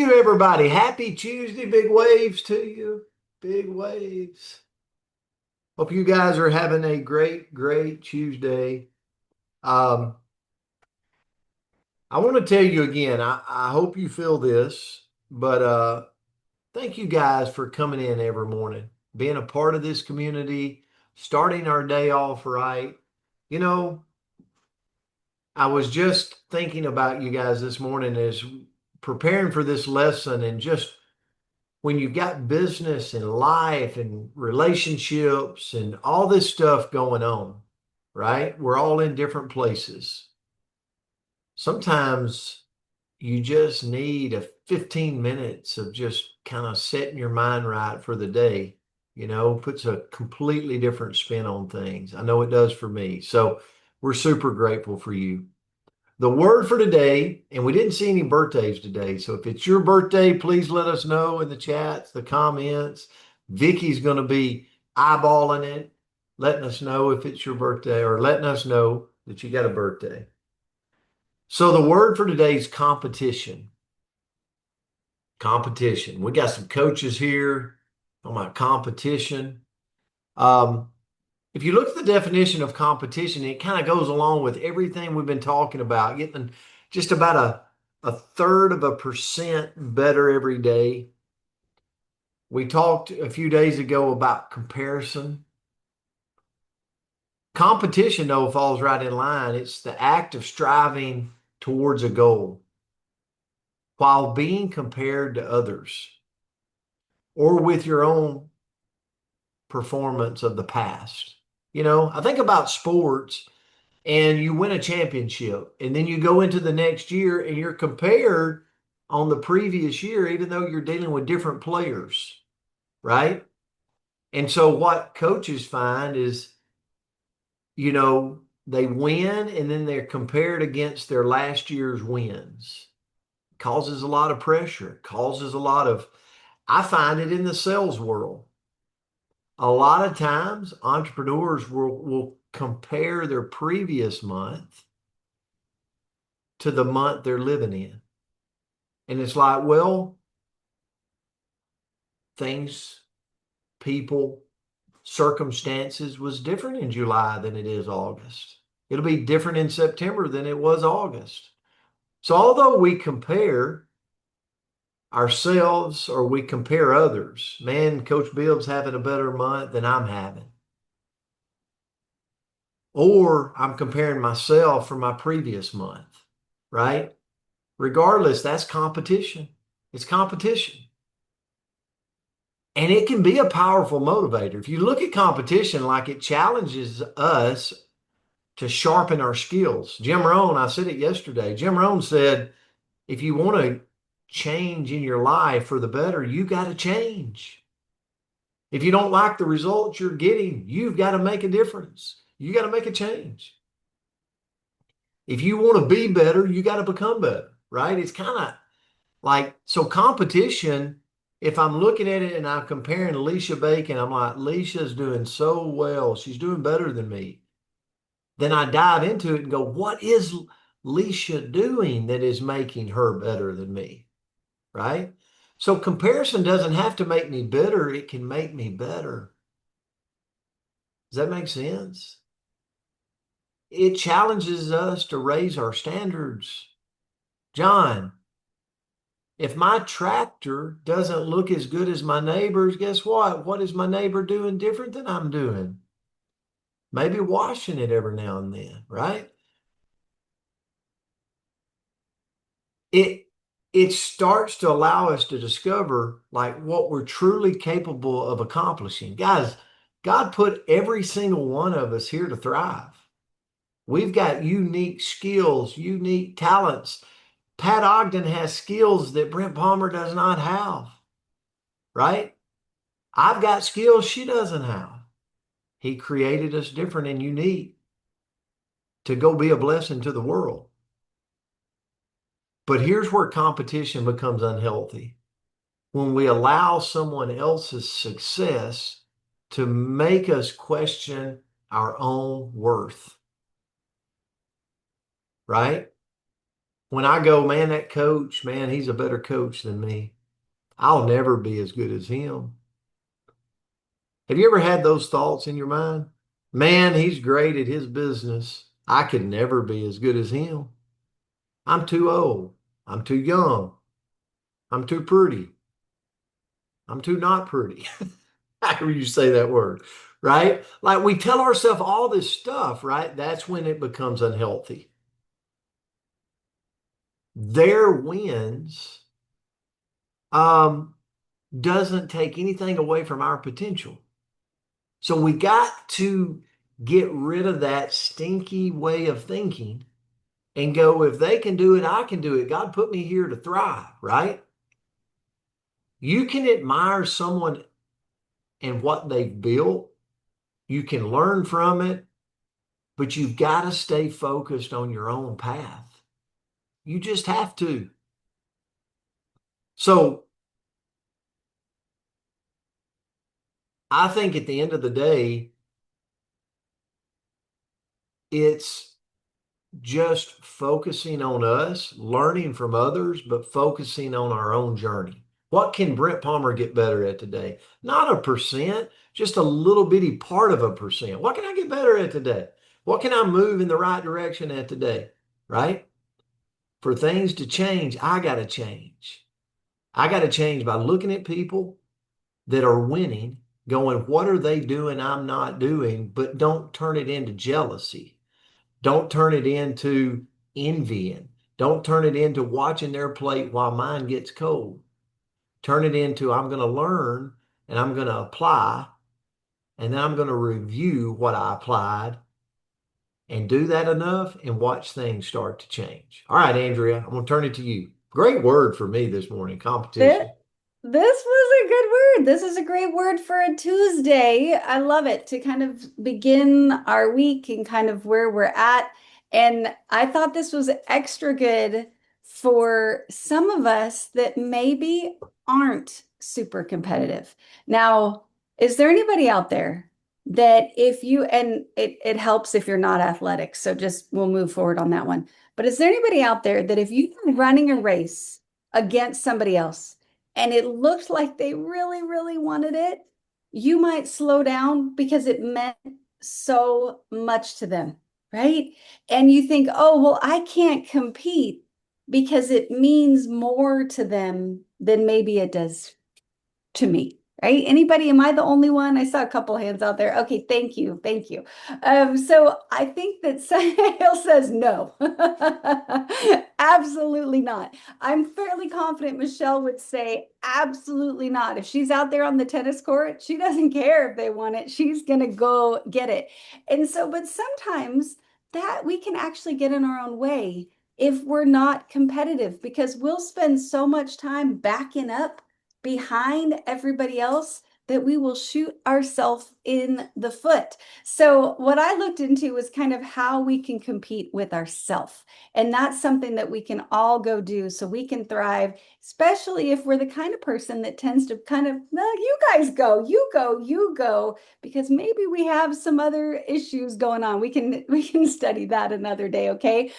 You everybody, happy Tuesday. Big waves to you. Big waves. Hope you guys are having a great Tuesday. Um, I want to tell you again, I hope you feel this, but thank you guys for coming in every morning, being a part of this community, starting our day off right. You know, I was just thinking about you guys this morning as preparing for this lesson and just when you've got business and life and relationships and all this stuff going on, right? We're all in different places. Sometimes you just need a 15 minutes of just kind of setting your mind right for the day, puts a completely different spin on things. I know it does for me. So we're super grateful for you. The word for today, and we didn't see any birthdays today. So if it's your birthday, please let us know in the chats, the comments. Vicky's going to be eyeballing it, letting us know if it's your birthday or letting us know that you got a birthday. So the word for today is competition. Competition. We got some coaches here on my competition. Um, If you look at the definition of competition, it kind of goes along with everything we've been talking about, getting just about a third of a percent better every day. We talked a few days ago about comparison. Competition, though, falls right in line. It's the act of striving towards a goal while being compared to others or with your own performance of the past. I think about sports and you win a championship and then you go into the next year and you're compared on the previous year even though you're dealing with different players, right? And so what coaches find is, they win and then they're compared against their last year's wins. Causes a lot of pressure, causes a lot of, I find it in the sales world. A lot of times entrepreneurs will compare their previous month to the month they're living in. And it's like, well, things, people, circumstances was different in July than it is August. It'll be different in September than it was August. So although we compare ourselves or we compare others, man, Coach Bibb's having a better month than I'm having. Or I'm comparing myself from my previous month, right? Regardless, that's competition. It's competition. And it can be a powerful motivator. If you look at competition like it challenges us to sharpen our skills. Jim Rohn, I said it yesterday. Jim Rohn said, if you want to change in your life for the better, you got to change. If you don't like the results you're getting, you've got to make a difference. You got to make a change. If you want to be better, you got to become better, right? It's kind of like, so competition, if I'm looking at it and I'm comparing Alicia Bacon, I'm like, Alicia's doing so well. She's doing better than me. Then I dive into it and go, what is Alicia doing that is making her better than me? Right? So comparison doesn't have to make me bitter. It can make me better. Does that make sense? It challenges us to raise our standards. John, if my tractor doesn't look as good as my neighbor's, guess what? What is my neighbor doing different than I'm doing? Maybe washing it every now and then, right? It it starts to allow us to discover like what we're truly capable of accomplishing. Guys, God put every single one of us here to thrive. We've got unique skills, unique talents. Pat Ogden has skills that Brent Palmer does not have, right? I've got skills she doesn't have. He created us different and unique to go be a blessing to the world. But here's where competition becomes unhealthy. When we allow someone else's success to make us question our own worth, right? When I go, man, that coach, man, he's a better coach than me. I'll never be as good as him. Have you ever had those thoughts in your mind? Man, he's great at his business. I could never be as good as him. I'm too old. I'm too young. I'm too pretty. I'm too not pretty. However you say that word, right? Like we tell ourselves all this stuff, right? That's when it becomes unhealthy. Their wins um, doesn't take anything away from our potential. So we got to get rid of that stinky way of thinking and go, if they can do it, I can do it. God put me here to thrive, right? You can admire someone and what they've built. You can learn from it, but you've got to stay focused on your own path. You just have to. So I think at the end of the day, it's just focusing on us, learning from others, but focusing on our own journey. What can Brent Palmer get better at today? Not a percent, just a little bitty part of a percent. What can I get better at today? What can I move in the right direction at today? Right? For things to change, I got to change. I got to change by looking at people that are winning, going, what are they doing I'm not doing? But don't turn it into jealousy. Don't turn it into envying. Don't turn it into watching their plate while mine gets cold. Turn it into I'm going to learn and I'm going to apply and then I'm going to review what I applied and do that enough and watch things start to change. All right, Andrea, I'm going to turn it to you. Great word for me this morning, This, competition. this was a good word. This is a great word for a Tuesday. I love it to kind of begin our week and kind of where we're at. And I thought this was extra good for some of us that maybe aren't super competitive. Now, is there anybody out there that if you, and it helps if you're not athletic, so just we'll move forward on that one. But is there anybody out there that if you are running a race against somebody else and it looked like they really, really wanted it, you might slow down because it meant so much to them, right? And you think, oh, well, I can't compete because it means more to them than maybe it does to me, right? Anybody? Am I the only one? I saw a couple hands out there. Okay, thank you, thank you. So I think that Sahil says no, absolutely not. I'm fairly confident Michelle would say absolutely not. If she's out there on the tennis court, she doesn't care if they want it. She's gonna go get it. And so, but sometimes that we can actually get in our own way if we're not competitive because we'll spend so much time backing up behind everybody else that we will shoot ourselves in the foot. So what I looked into was kind of how we can compete with ourselves. And that's something that we can all go do so we can thrive, especially if we're the kind of person that tends to kind of, well, you guys go, you go, you go, because maybe we have some other issues going on. We can study that another day, okay?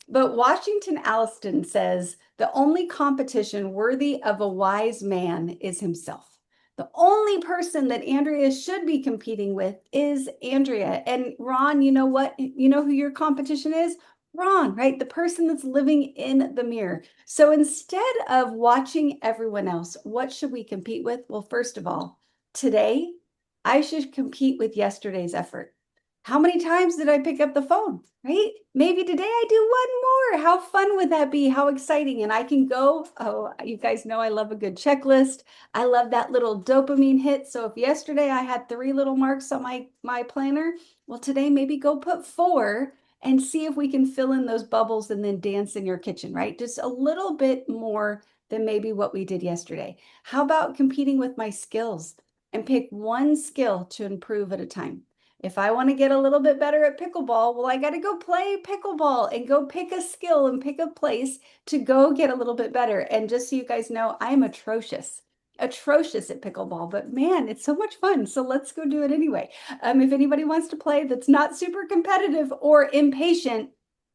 But Washington Alliston says the only competition worthy of a wise man is himself. The only person that Andrea should be competing with is Andrea. And Ron, you know what? You know who your competition is? Ron, right? The person that's living in the mirror. So instead of watching everyone else, what should we compete with? Well, first of all, today I should compete with yesterday's effort. How many times did I pick up the phone? Right? Maybe today I do one more. How fun would that be? How exciting. And I can go, oh, you guys know I love a good checklist. I love that little dopamine hit. So if yesterday I had 3 little marks on my planner, well, today maybe go put 4 and see if we can fill in those bubbles and then dance in your kitchen, right? Just a little bit more than maybe what we did yesterday. How about competing with my skills and pick one skill to improve at a time? If I want to get a little bit better at pickleball, well, I got to go play pickleball and go pick a skill and pick a place to go get a little bit better. And just so you guys know, I am atrocious at pickleball, but man, it's so much fun. So let's go do it anyway. If anybody wants to play that's not super competitive or impatient,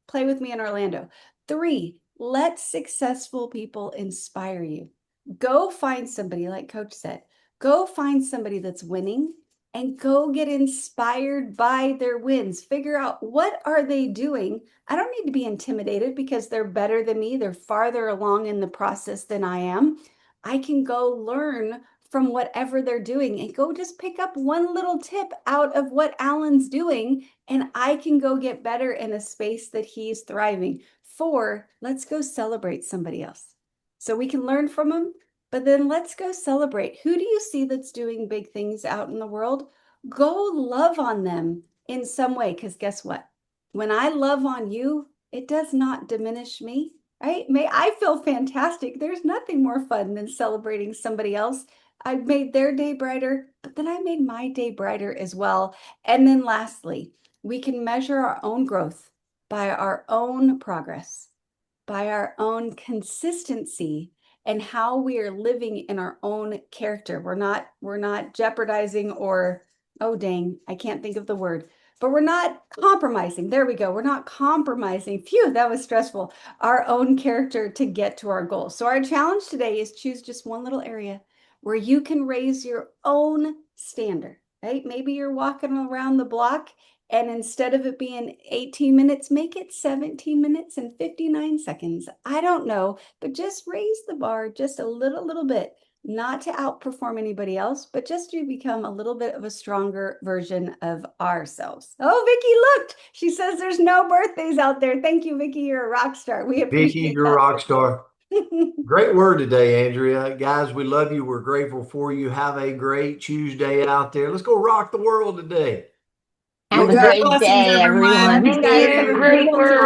play with me in Orlando. 3, Let successful people inspire you. Go find somebody, like Coach said, go find somebody that's winning and go get inspired by their wins. Figure out what are they doing. I don't need to be intimidated because they're better than me. They're farther along in the process than I am. I can go learn from whatever they're doing and go just pick up one little tip out of what Alan's doing, and I can go get better in a space that he's thriving. 4, let's go celebrate somebody else. So we can learn from them, but then let's go celebrate. Who do you see that's doing big things out in the world? Go love on them in some way, because guess what? When I love on you, it does not diminish me, right? May I feel fantastic. There's nothing more fun than celebrating somebody else. I made their day brighter, but then I made my day brighter as well. And then lastly, we can measure our own growth by our own progress, by our own consistency, and how we are living in our own character. We're not jeopardizing, or oh dang, I can't think of the word, but we're not compromising. There we go. We're not compromising. Phew, that was stressful. Our own character to get to our goal. So our challenge today is choose just one little area where you can raise your own standard, right? Maybe you're walking around the block, and instead of it being 18 minutes, make it 17 minutes and 59 seconds. I don't know, but just raise the bar just a little bit, not to outperform anybody else, but just to become a little bit of a stronger version of ourselves. Oh, Vicky looked. She says there's no birthdays out there. Thank you, Vicky. You're a rock star. We Vicky, appreciate you're a that. rock star. Great word today, Andrea. Guys, we love you. We're grateful for you. Have a great Tuesday out there. Let's go rock the world today. Have Go a Jack. great Blessings, day, everyone. Love everyone. you Thank guys. Have a you. beautiful